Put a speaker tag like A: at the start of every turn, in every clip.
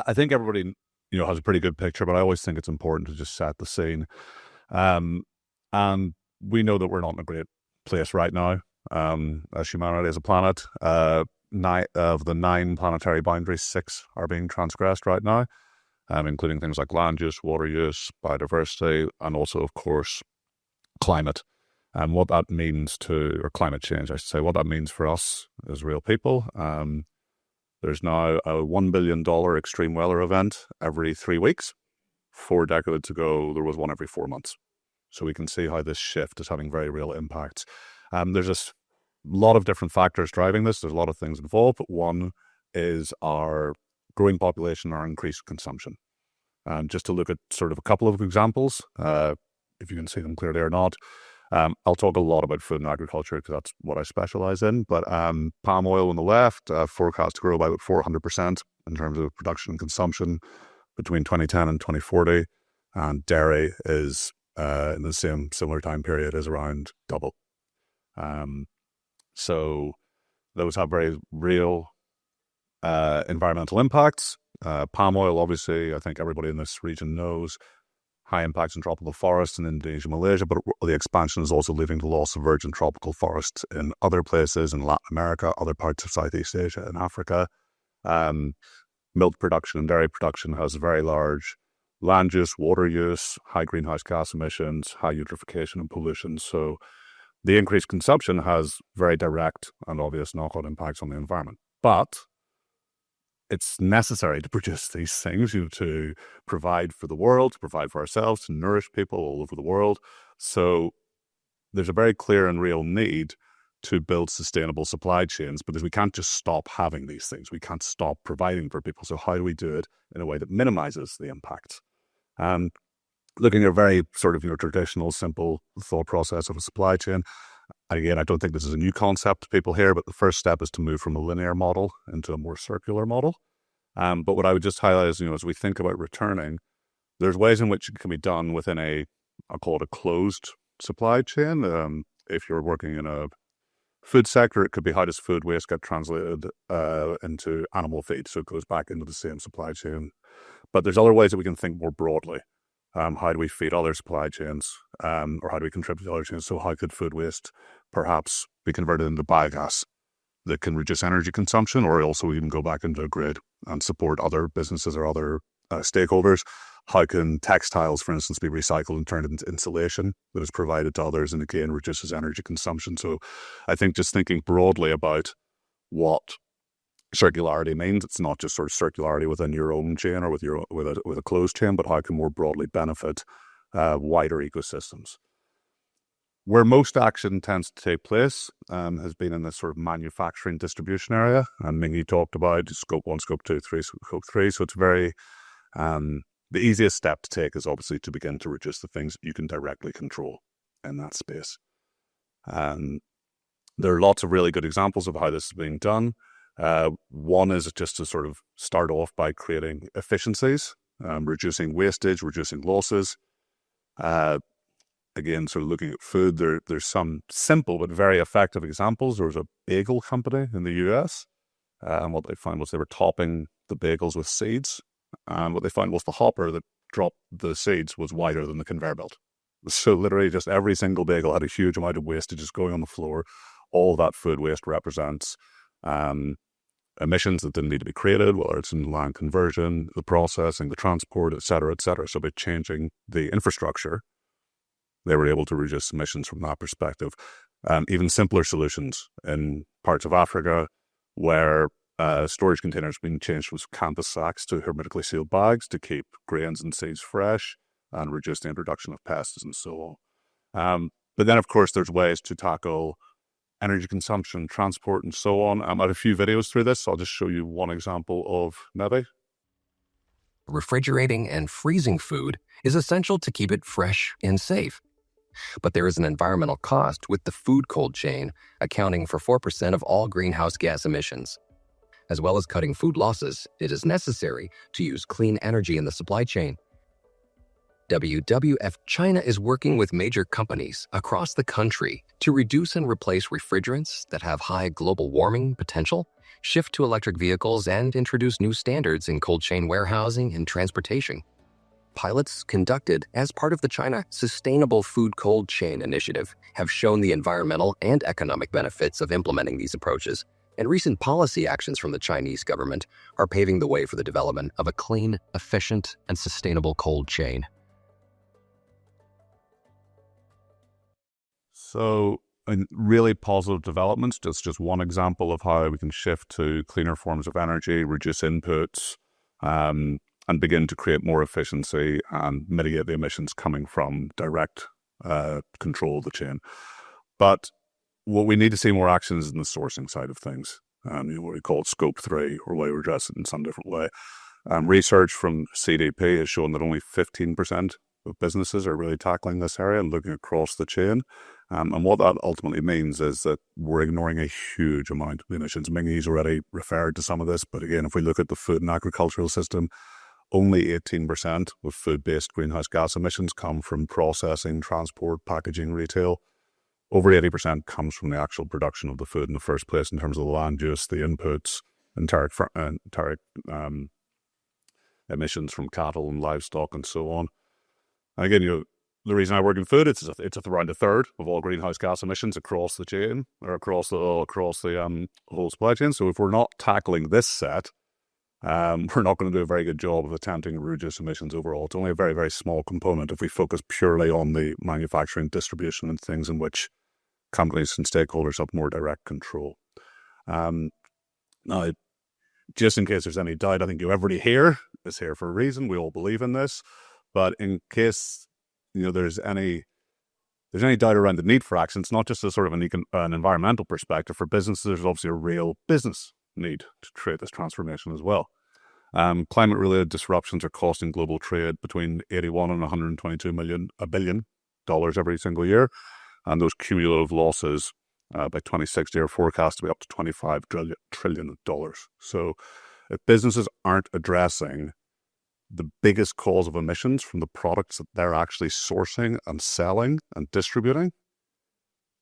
A: I think everybody, has a pretty good picture, but I always think it's important to just set the scene. Um, and we know that we're not in a great place right now, as humanity as a planet. Nine of the 9 planetary boundaries, 6 are being transgressed right now, including things like land use, water use, biodiversity, and also, of course, climate. And what that means or climate change, I should say, what that means for us as real people. There's now a $1 billion extreme weather event every 3 weeks. 4 decades ago, there was one every 4 months. So we can see how this shift is having very real impacts. There's a lot of different factors driving this. There's a lot of things involved, but one is our growing population, our increased consumption. Just to look at sort of a couple of examples, if you can see them clearly or not, I'll talk a lot about food and agriculture because that's what I specialize in. But palm oil on the left, forecast to grow by about 400% in terms of production and consumption between 2010 and 2040. And dairy is in the similar time period is around double. So those have very real environmental impacts. Palm oil, obviously, I think everybody in this region knows, high impacts in tropical forests in Indonesia, Malaysia, but the expansion is also leading to loss of virgin tropical forests in other places in Latin America, other parts of Southeast Asia and Africa. Milk production and dairy production has very large land use, water use, high greenhouse gas emissions, high eutrophication and pollution. So the increased consumption has very direct and obvious knock-on impacts on the environment. But it's necessary to produce these things, to provide for the world, to provide for ourselves, to nourish people all over the world. So there's a very clear and real need to build sustainable supply chains because we can't just stop having these things. We can't stop providing for people. So how do we do it in a way that minimizes the impact? Looking at a very sort of traditional, simple thought process of a supply chain. Again, I don't think this is a new concept to people here, but the first step is to move from a linear model into a more circular model. But what I would just highlight is, as we think about returning, there's ways in which it can be done within I'll call it a closed supply chain. If you're working in a food sector, it could be how does food waste get translated into animal feed, so it goes back into the same supply chain. But there's other ways that we can think more broadly. How do we feed other supply chains, or how do we contribute to other chains? So how could food waste perhaps be converted into biogas that can reduce energy consumption, or also we can go back into a grid and support other businesses or other stakeholders? How can textiles, for instance, be recycled and turned into insulation that is provided to others and again reduces energy consumption? So I think just thinking broadly about what circularity means, it's not just sort of circularity within your own chain or with a closed chain, but how it can more broadly benefit wider ecosystems. Where most action tends to take place has been in this sort of manufacturing distribution area, and Mingy talked about scope 1, scope 2, scope 3. So it's very the easiest step to take is obviously to begin to reduce the things that you can directly control in that space. There are lots of really good examples of how this is being done. One is just to sort of start off by creating efficiencies, reducing wastage, reducing losses. Again, sort of looking at food, there's some simple but very effective examples. There was a bagel company in the US, and what they found was they were topping the bagels with seeds, and what they found was the hopper that dropped the seeds was wider than the conveyor belt. So literally just every single bagel had a huge amount of wastage just going on the floor. All that food waste represents emissions that didn't need to be created, whether it's in land conversion, the processing, the transport, et cetera, et cetera. So by changing the infrastructure, they were able to reduce emissions from that perspective. Even simpler solutions in parts of Africa where storage containers being changed from canvas sacks to hermetically sealed bags to keep grains and seeds fresh and reduce the introduction of pests and so on. But then, of course, there's ways to tackle energy consumption, transport, and so on. I have a few videos through this, so I'll just show you one example of maybe.
B: Refrigerating and freezing food is essential to keep it fresh and safe. But there is an environmental cost with the food cold chain accounting for 4% of all greenhouse gas emissions. As well as cutting food losses, it is necessary to use clean energy in the supply chain. WWF China is working with major companies across the country to reduce and replace refrigerants that have high global warming potential shift to electric vehicles, and introduce new standards in cold chain warehousing and transportation. Pilots conducted as part of the China Sustainable Food Cold Chain Initiative have shown the environmental and economic benefits of implementing these approaches, and recent policy actions from the Chinese government are paving the way for the development of a clean, efficient, and sustainable cold chain.
A: So, really positive developments. Just one example of how we can shift to cleaner forms of energy, reduce inputs, and begin to create more efficiency and mitigate the emissions coming from direct control of the chain. But what we need to see more action is in the sourcing side of things. What we call Scope 3, or way we address it in some different way. Research from CDP has shown that only 15% of businesses are really tackling this area and looking across the chain. And what that ultimately means is that we're ignoring a huge amount of emissions. Mingy's already referred to some of this, but again, if we look at the food and agricultural system, only 18% of food-based greenhouse gas emissions come from processing, transport, packaging, retail. Over 80% comes from the actual production of the food in the first place in terms of the land use, the inputs, and emissions from cattle and livestock and so on. And again, the reason I work in food, it's around a third of all greenhouse gas emissions across the chain, or across the whole supply chain. So if we're not tackling this set, we're not going to do a very good job of attempting to reduce emissions overall. It's only a very, very small component if we focus purely on the manufacturing, distribution, and things in which companies and stakeholders have more direct control. Now, just in case there's any doubt, I think everybody here is here for a reason. We all believe in this. But in case there's any doubt around the need for action, it's not just a sort of an environmental perspective. For businesses, there's obviously a real business need to create this transformation as well. Climate-related disruptions are costing global trade between $81 and $122 billion every single year, and those cumulative losses by 2060 are forecast to be up to $25 trillion. So, if businesses aren't addressing the biggest cause of emissions from the products that they're actually sourcing and selling and distributing,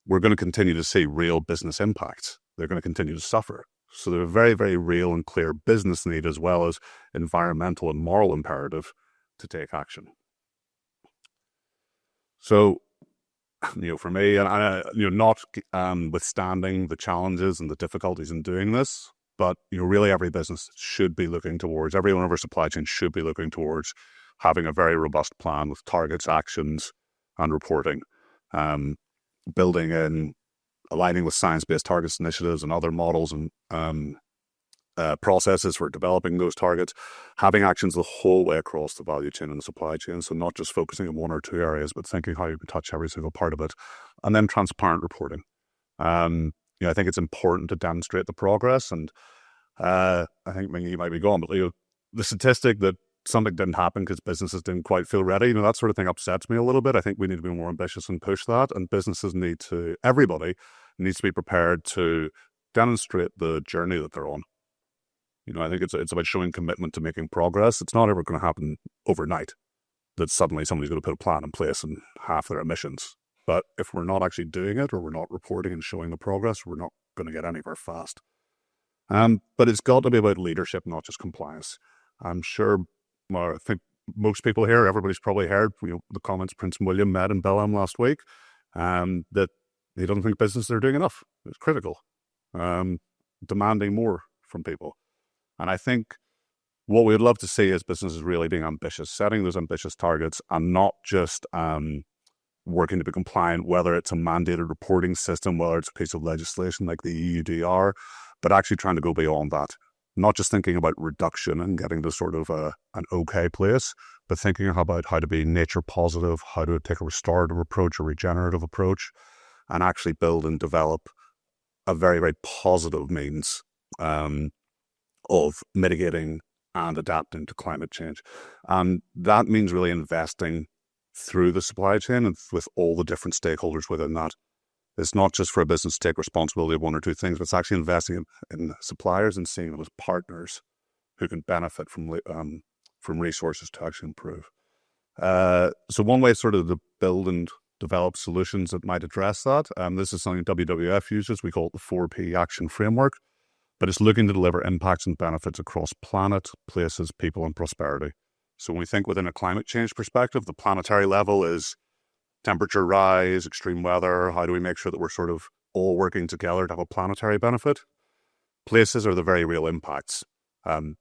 A: we're going to continue to see real business impacts. They're going to continue to suffer. So there's a very, very real and clear business need as well as environmental and moral imperative to take action. So, for me, and notwithstanding the challenges and the difficulties in doing this, but really every business should be looking towards, every one of our supply chains should be looking towards having a very robust plan with targets, actions, and reporting, building in, aligning with science-based targets initiatives and other models and processes for developing those targets, having actions the whole way across the value chain and the supply chain. So not just focusing on one or two areas, but thinking how you can touch every single part of it, and then transparent reporting. I think it's important to demonstrate the progress, and I think you might be gone, but the statistic that something didn't happen because businesses didn't quite feel ready, that sort of thing upsets me a little bit. I think we need to be more ambitious and push that, and businesses everybody needs to be prepared to demonstrate the journey that they're on. I think it's about showing commitment to making progress. It's not ever going to happen overnight that suddenly somebody's going to put a plan in place and half their emissions. But if we're not actually doing it, or we're not reporting and showing the progress, we're not going to get anywhere fast. But it's got to be about leadership, not just compliance. I'm sure, I think most people here, everybody's probably heard the comments Prince William made in Belém last week, that he doesn't think businesses are doing enough. It's critical, demanding more from people. And I think what we'd love to see is businesses really being ambitious, setting those ambitious targets, and not just working to be compliant, whether it's a mandated reporting system, whether it's a piece of legislation like the EUDR, but actually trying to go beyond that. Not just thinking about reduction and getting to sort of an okay place, but thinking about how to be nature positive, how to take a restorative approach, a regenerative approach, and actually build and develop a very, very positive means of mitigating and adapting to climate change. And that means really investing through the supply chain and with all the different stakeholders within that. It's not just for a business to take responsibility of one or two things, but it's actually investing in suppliers and seeing them as partners who can benefit from resources to actually improve. So one way sort of to build and develop solutions that might address that, this is something WWF uses. We call it the 4P Action Framework. but it's looking to deliver impacts and benefits across planet, places, people, and prosperity. So when we think within a climate change perspective, the planetary level is temperature rise, extreme weather. How do we make sure that we're sort of all working together to have a planetary benefit? Places are the very real impacts. In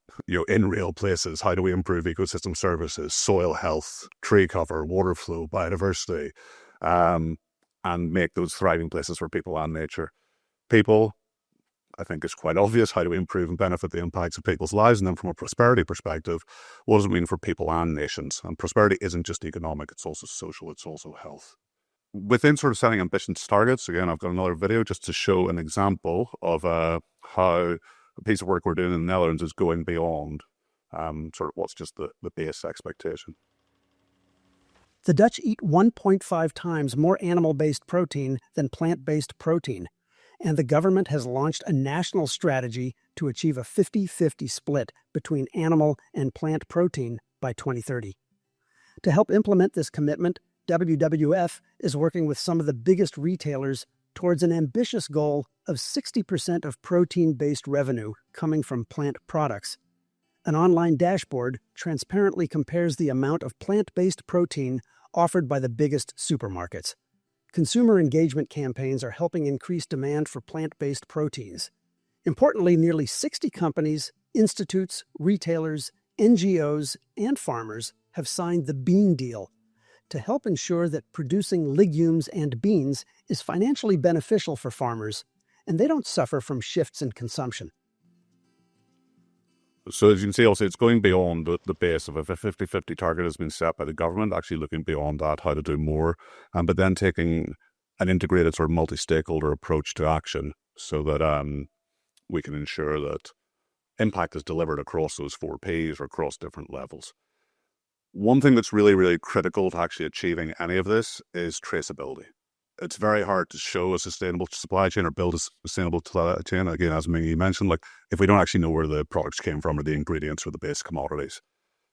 A: real places, how do we improve ecosystem services, soil health, tree cover, water flow, biodiversity, and make those thriving places for people and nature? People, I think it's quite obvious. How do we improve and benefit the impacts of people's lives? And then from a prosperity perspective, what does it mean for people and nations? And prosperity isn't just economic, it's also social, it's also health. Within sort of setting ambitious targets, again, I've got another video just to show an example of how a piece of work we're doing in the Netherlands is going beyond sort of what's just the base expectation.
C: The Dutch eat 1.5 times more animal-based protein than plant-based protein, and the government has launched a national strategy to achieve a 50-50 split between animal and plant protein by 2030. To help implement this commitment, WWF is working with some of the biggest retailers towards an ambitious goal of 60% of protein-based revenue coming from plant products. An online dashboard transparently compares the amount of plant-based protein offered by the biggest supermarkets. Consumer engagement campaigns are helping increase demand for plant-based proteins. Importantly, nearly 60 companies, institutes, retailers, NGOs, and farmers have signed the Bean Deal to help ensure that producing legumes and beans is financially beneficial for farmers, and they don't suffer from shifts in consumption.
A: So as you can see, also, it's going beyond the base of if a 50-50 target has been set by the government, actually looking beyond that, how to do more, but then taking an integrated sort of multi-stakeholder approach to action so that we can ensure that impact is delivered across those 4 Ps or across different levels. One thing that's really, really critical to actually achieving any of this is traceability. It's very hard to show a sustainable supply chain or build a sustainable supply chain. Again, as Mingy mentioned, if we don't actually know where the products came from or the ingredients or the base commodities.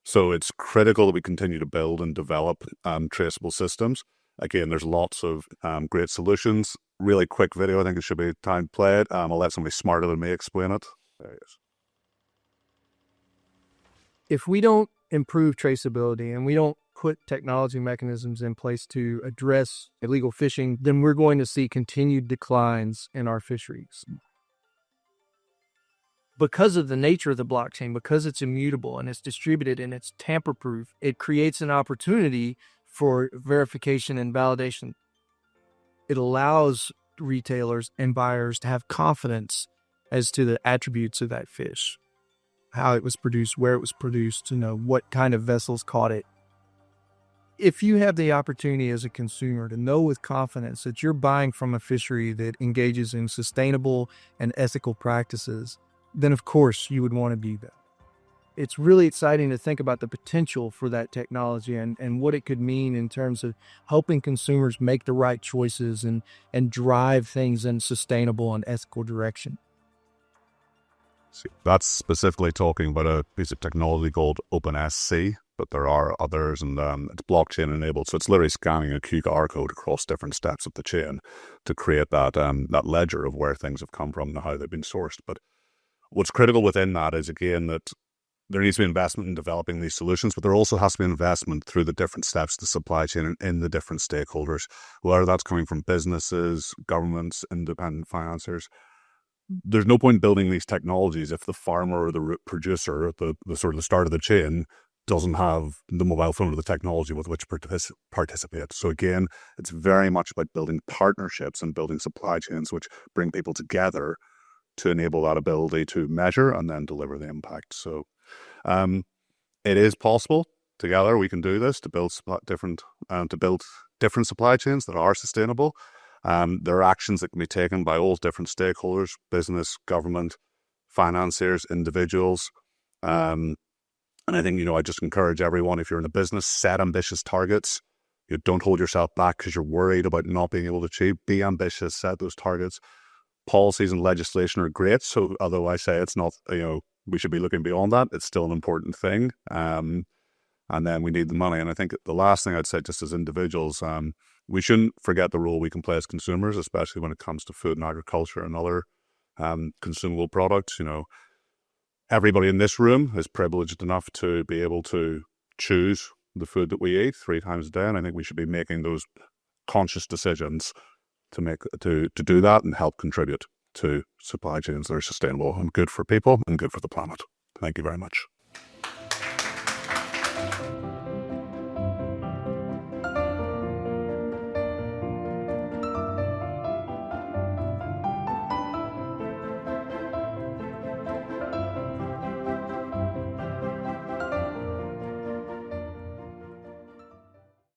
A: So it's critical that we continue to build and develop traceable systems. Again, there's lots of great solutions. Really quick video, I think it should be time to play it. I'll let somebody smarter than me explain it. There he is.
D: If we don't improve traceability and we don't put technology mechanisms in place to address illegal fishing, then we're going to see continued declines in our fisheries. Because of the nature of the blockchain, because it's immutable and it's distributed and it's tamper-proof, it creates an opportunity for verification and validation. It allows retailers and buyers to have confidence as to the attributes of that fish, how it was produced, where it was produced, what kind of vessels caught it. If you have the opportunity as a consumer to know with confidence that you're buying from a fishery that engages in sustainable and ethical practices, then of course you would want to be there. It's really exciting to think about the potential for that technology and what it could mean in terms of helping consumers make the right choices and drive things in sustainable and ethical direction.
A: See, that's specifically talking about a piece of technology called OpenSC, but there are others, and it's blockchain enabled. So it's literally scanning a QR code across different steps of the chain to create that ledger of where things have come from and how they've been sourced. But what's critical within that is, again, that there needs to be investment in developing these solutions, but there also has to be investment through the different steps of the supply chain and in the different stakeholders, whether that's coming from businesses, governments, independent financiers. There's no point building these technologies if the farmer or the root producer at the sort of the start of the chain doesn't have the mobile phone or the technology with which to participate. So again, it's very much about building partnerships and building supply chains which bring people together to enable that ability to measure and then deliver the impact. So it is possible. Together we can do this to build different supply chains that are sustainable. There are actions that can be taken by all different stakeholders: business, government, financiers, individuals. And I think, I just encourage everyone, if you're in a business, set ambitious targets. You don't hold yourself back because you're worried about not being able to achieve. Be ambitious, set those targets. Policies and legislation are great. So although I say it's not, we should be looking beyond that, it's still an important thing. And then we need the money. And I think the last thing I'd say, just as individuals, we shouldn't forget the role we can play as consumers, especially when it comes to food and agriculture and other consumable products. Everybody in this room is privileged enough to be able to choose the food that we eat 3 times a day, and I think we should be making those conscious decisions to do that and help contribute to supply chains that are sustainable and good for people and good for the planet. Thank you very much.